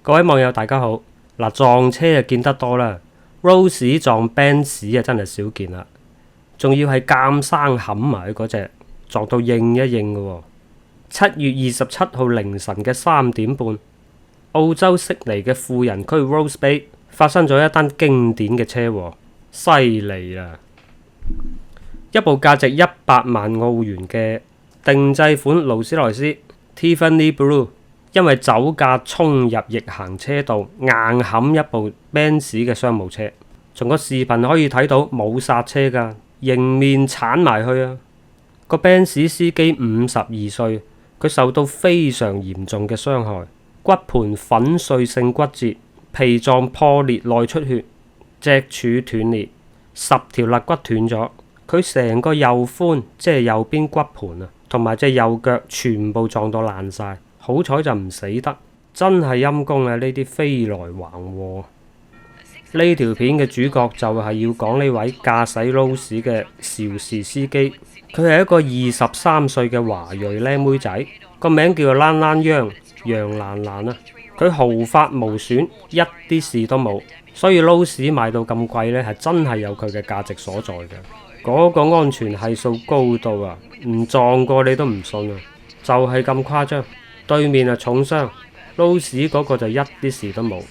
各位網友大家好，嗱，撞車就見得多啦，Rose 撞 Benz 啊真係少見啦，仲要係監生冚埋嗰隻，撞到應一應嘅喎。7月27號凌晨嘅3點半，澳洲悉尼嘅富人區 Rose Bay 發生咗一單經典嘅車禍，犀利啦！一部價值100萬澳元嘅定製款勞斯萊斯 Tiffany Blue，因為酒駕衝入逆行車道，硬冚一部 Benz 嘅商務車。從個視頻可以睇到冇剎車㗎，迎面鏟埋去啊！個 Benz 司機52歲，佢受到非常嚴重嘅傷害，骨盤粉碎性骨折，脾臟破裂內出血，脊柱斷裂，10條肋骨斷咗。佢成個右髖，即係右邊骨盤啊，同埋隻右腳全部撞到爛晒。好彩就唔死得，真係陰公啊！呢啲飛來橫禍。呢條片嘅主角就係要講呢位駕駛 Rose 嘅肇事司機，佢係一個23歲嘅華裔靚妹仔，個名叫做蘭蘭央，楊蘭蘭啊。佢毫髮無損，一啲事都冇，所以 Rose 賣到咁貴呢，係真係有佢嘅價值所在嘅。嗰個安全係數高到啊，唔撞過你都唔信啊，就係咁誇張。對面係重傷，Rose 嗰個就一啲事都冇。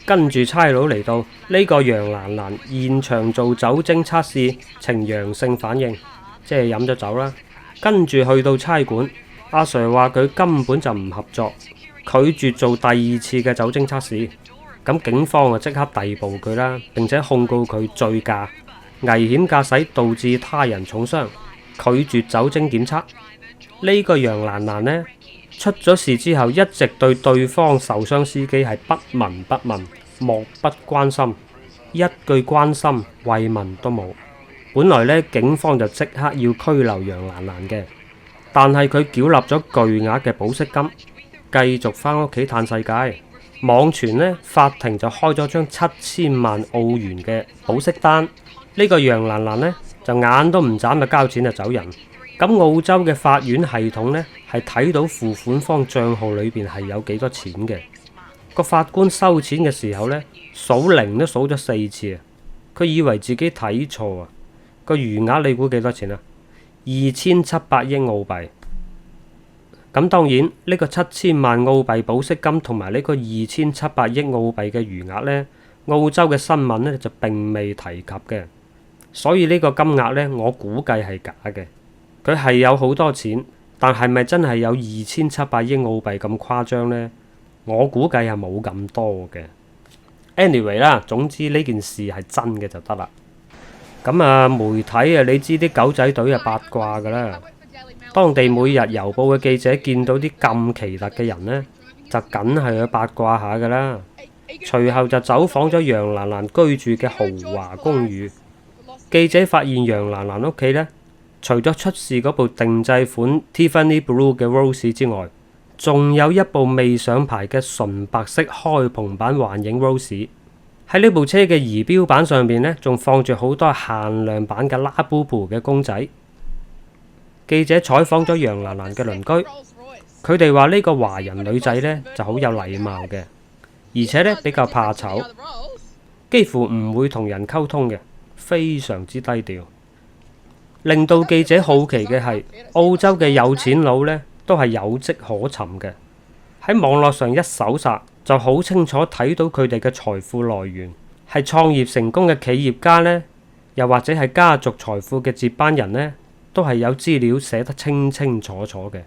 跟住差佬嚟到，呢個楊蘭蘭現場做酒精測試，呈陽性反應，即係飲咗酒啦。跟住去到差館，阿 Sir 話佢根本就唔合作，拒絕做第2次嘅酒精測試。咁警方就即刻逮捕佢啦，並且控告佢醉駕、危險駕駛導致他人重傷、拒絕酒精檢測。呢個楊蘭蘭呢，出咗事之後，一直對對方受傷司機係不聞不問、漠不關心，一句關心慰問都冇。本來呢，警方就即刻要拘留楊蘭蘭嘅，但係佢繳納咗巨額嘅保釋金，繼續返屋企嘆世界。網傳呢，法庭就開咗張7000萬澳元嘅保釋單，呢個楊蘭蘭呢，就眼都唔眨就交錢就走人。咁澳洲嘅法院系統呢，係睇到付款方帳號裏邊係有幾多錢嘅。個法官收錢嘅時候呢，數零都數咗4次啊！佢以為自己睇錯啊！個餘額你估幾多錢啊？2700億澳幣。咁當然呢個7000萬澳幣保釋金同埋呢個2700億澳幣嘅餘額呢，澳洲嘅新聞呢就並未提及嘅。所以呢個金額呢，我估計係假嘅。佢係有好多錢，但係咪真係有2700億澳幣咁誇張呢？我估計係冇咁多嘅。Anyway 啦，總之呢件事係真嘅就得啦。咁啊，媒體啊，你知啲狗仔隊啊八卦㗎啦。當地每日郵報嘅記者見到啲咁奇特嘅人呢，就梗係去八卦下㗎啦。隨後就走訪咗楊蘭蘭居住嘅豪華公寓。記者發現楊蘭蘭屋企呢，除咗出事嗰部定製款 Tiffany Blue 嘅 Rose 之外，仲有一部未上牌嘅純白色開篷版幻影 Rose。喺呢部車嘅儀表板上面呢，仲放住好多限量版嘅拉布布嘅公仔。記者採訪咗楊蘭蘭嘅鄰居，佢哋話呢個華人女仔呢就好有禮貌嘅，而且呢比較怕醜，幾乎唔會同人溝通嘅，非常之低調。令到記者好奇嘅係，澳洲嘅有錢佬呢都係有跡可尋嘅。喺網絡上一搜索就好清楚睇到佢哋嘅財富來源，係創業成功嘅企業家呢，又或者係家族財富嘅接班人呢，都係有資料寫得清清楚楚嘅。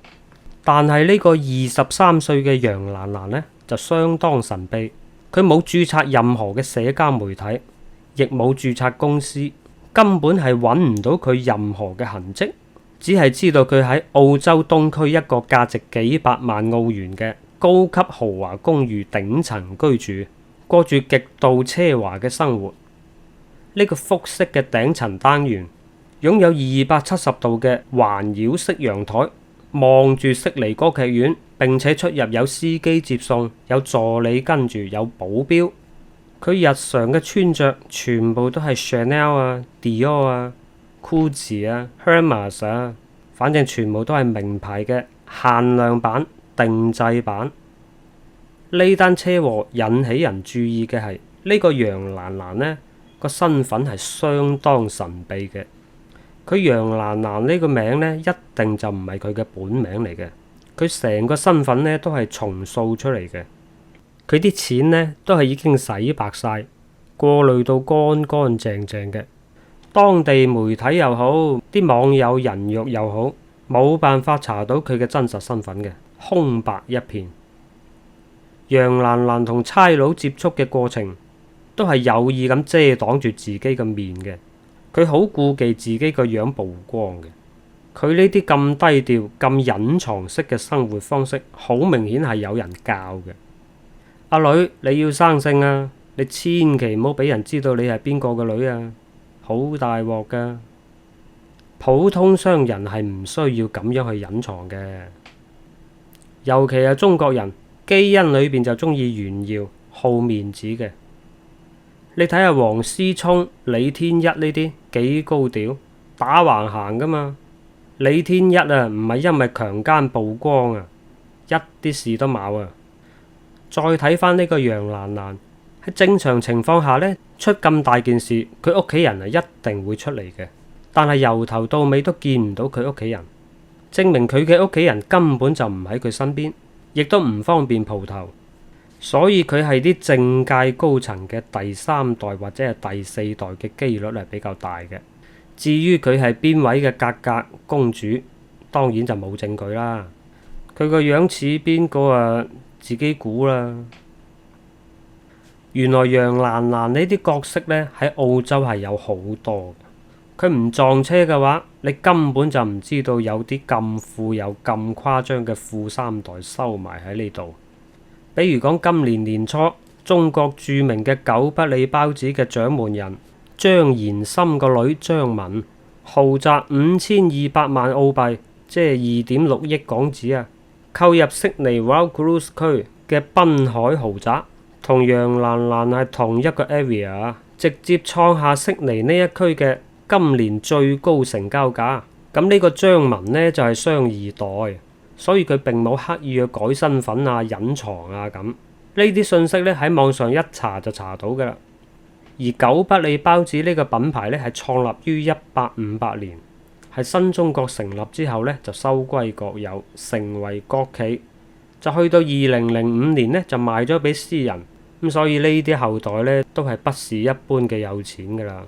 但係呢個23歲嘅楊蘭蘭呢，就相當神秘，佢冇註冊任何嘅社交媒體，亦冇註冊公司，根本係揾唔到佢任何嘅痕跡，只係知道佢喺澳洲東區一個價值幾百萬澳元嘅高級豪華公寓頂層居住，過住極度奢華嘅生活。呢個複式嘅頂層單元擁有270度嘅環繞式陽台，望住悉尼歌劇院，並且出入有司機接送，有助理跟住，有保鏢。佢日常嘅穿着全部都係 Chanel 啊、Dior 啊、Gucci 啊、Hermes 啊，反正全部都係名牌嘅限量版、定製版。呢單車禍引起人注意嘅係呢個楊蘭蘭呢個身份係相當神秘嘅。佢楊蘭蘭呢個名呢，一定就唔係佢嘅本名嚟嘅。佢成個身份呢都係重塑出嚟嘅。佢啲錢呢都係已經洗白晒，過濾到乾乾淨淨嘅。當地媒體又好，啲網友人肉又好，冇辦法查到佢嘅真實身份嘅，空白一片。楊蘭蘭同差佬接觸嘅過程，都係有意咁遮擋住自己嘅面嘅。佢好顧忌自己個樣曝光嘅。佢呢啲咁低調、咁隱藏式嘅生活方式，好明顯係有人教嘅。阿女，你要生性啊！你千祈唔好俾人知道你係邊個嘅女啊！好大鑊噶。普通商人係唔需要咁樣去隱藏嘅，尤其係中國人基因裏邊就中意炫耀、好面子嘅。你睇下王思聰、李天一呢啲幾高調，打橫行噶嘛。李天一啊，唔係因為強姦曝光啊，一啲事都冇啊。再睇翻呢個楊蘭蘭，喺正常情況下呢，出咁大件事，佢屋企人係一定會出嚟嘅。但係由頭到尾都見唔到佢屋企人，證明佢嘅屋企人根本就唔喺佢身邊，亦都唔方便蒲頭。所以佢係啲政界高層嘅第三代或者係第四代嘅機率係比較大嘅。至於佢係邊位嘅格格公主，當然就冇證據啦。佢個樣似邊個啊？自己估啦。原來楊蘭蘭呢啲角色呢，喺澳洲係有好多。佢唔撞車嘅話，你根本就唔知道有啲咁富有咁誇張嘅富三代收埋喺呢度。比如講今年年初，中國著名嘅狗不理包子嘅掌門人張延森個女張敏，豪宅5200萬澳幣，即係2.6億港紙啊！購入悉尼 Vaucluse 區嘅濱海豪宅，同楊蘭蘭係同一個 area， 直接創下悉尼呢一區嘅今年最高成交價。咁呢個張民呢，就係雙二代，所以佢並冇刻意去改身份啊、隱藏啊咁。呢啲信息呢，喺網上一查就查到噶啦。而狗不理包子呢個品牌呢，係創立於1858年。係新中國成立之後呢，就收歸國有，成為國企。就去到2005年呢，就賣咗俾私人。咁所以呢啲後代呢，都係不是一般嘅有錢噶啦。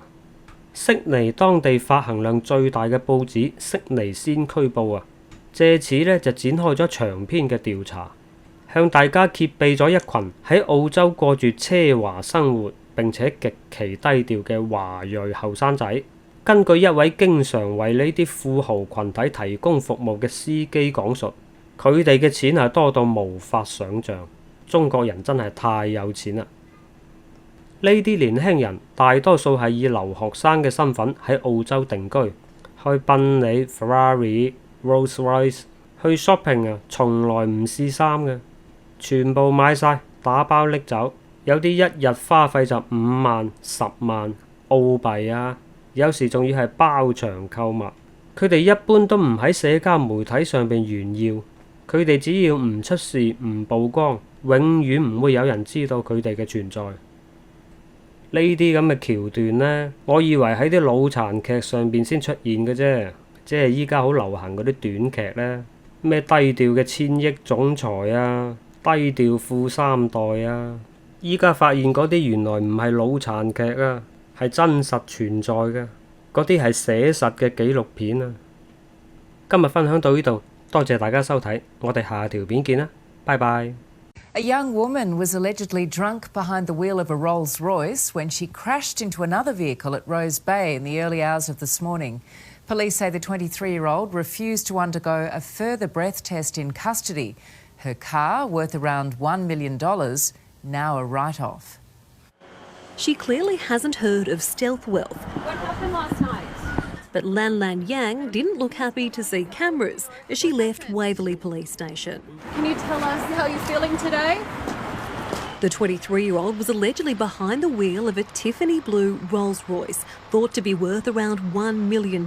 悉尼當地發行量最大嘅報紙《悉尼先驅報》啊，借此呢，就展開咗長篇嘅調查，向大家揭秘咗一群喺澳洲過住奢華生活並且極其低調嘅華裔後生仔。根據一位經常為呢啲富豪群體提供服務嘅司機講述，佢哋嘅錢係多到無法想像。中國人真係太有錢啦！呢啲年輕人大多數係以留學生嘅身份喺澳洲定居，去賓利、Ferrari、Rolls-Royce 去 shopping 啊，從來唔試衫嘅，全部買晒打包拎走。有啲一日花費就5萬、10萬澳幣啊！有時仲要係包場購物。佢哋一般都唔喺社交媒體上邊炫耀，佢哋只要唔出事唔曝光，永遠唔會有人知道佢哋嘅存在。呢啲咁嘅橋段呢，我以為喺啲腦殘劇上邊先出現嘅啫，即係依家好流行嗰啲短劇呢，咩低調嘅千億總裁啊，低調富三代啊，依家發現嗰啲原來唔係腦殘劇啊，係真實存在嘅，嗰啲係寫實嘅紀錄片啊！今日分享到呢度，多謝大家收睇，我哋下條片見啦，拜拜。A young woman was allegedly drunk behind the wheel of a Rolls-Royce when she crashed into another vehicle at Rose Bay in the early hours of this morning. Police say the 23-year-old refused to undergo a further breath test in custody. Her car, worth around $1 million, now a write-off. She clearly hasn't heard of stealth wealth. What happened last night? But Lan Lan Yang didn't look happy to see cameras as she left Waverley Police Station. Can you tell us how you're feeling today? The 23-year-old was allegedly behind the wheel of a Tiffany blue Rolls-Royce, thought to be worth around $1 million,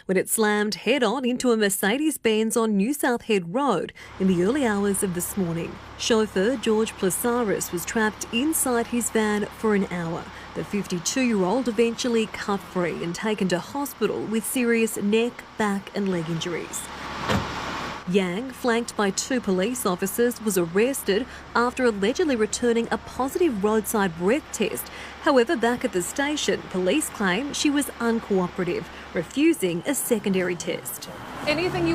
when it slammed head-on into a Mercedes-Benz on New South Head Road in the early hours of this morning. Chauffeur George Plasaris was trapped inside his van for an hour. The 52-year-old eventually cut free and taken to hospital with serious neck, back and leg injuries. Yang, flanked by 2 police officers, was arrested after allegedly returning a positive roadside breath test. However, back at the station, police claim she was uncooperative, refusing a secondary test. Anything you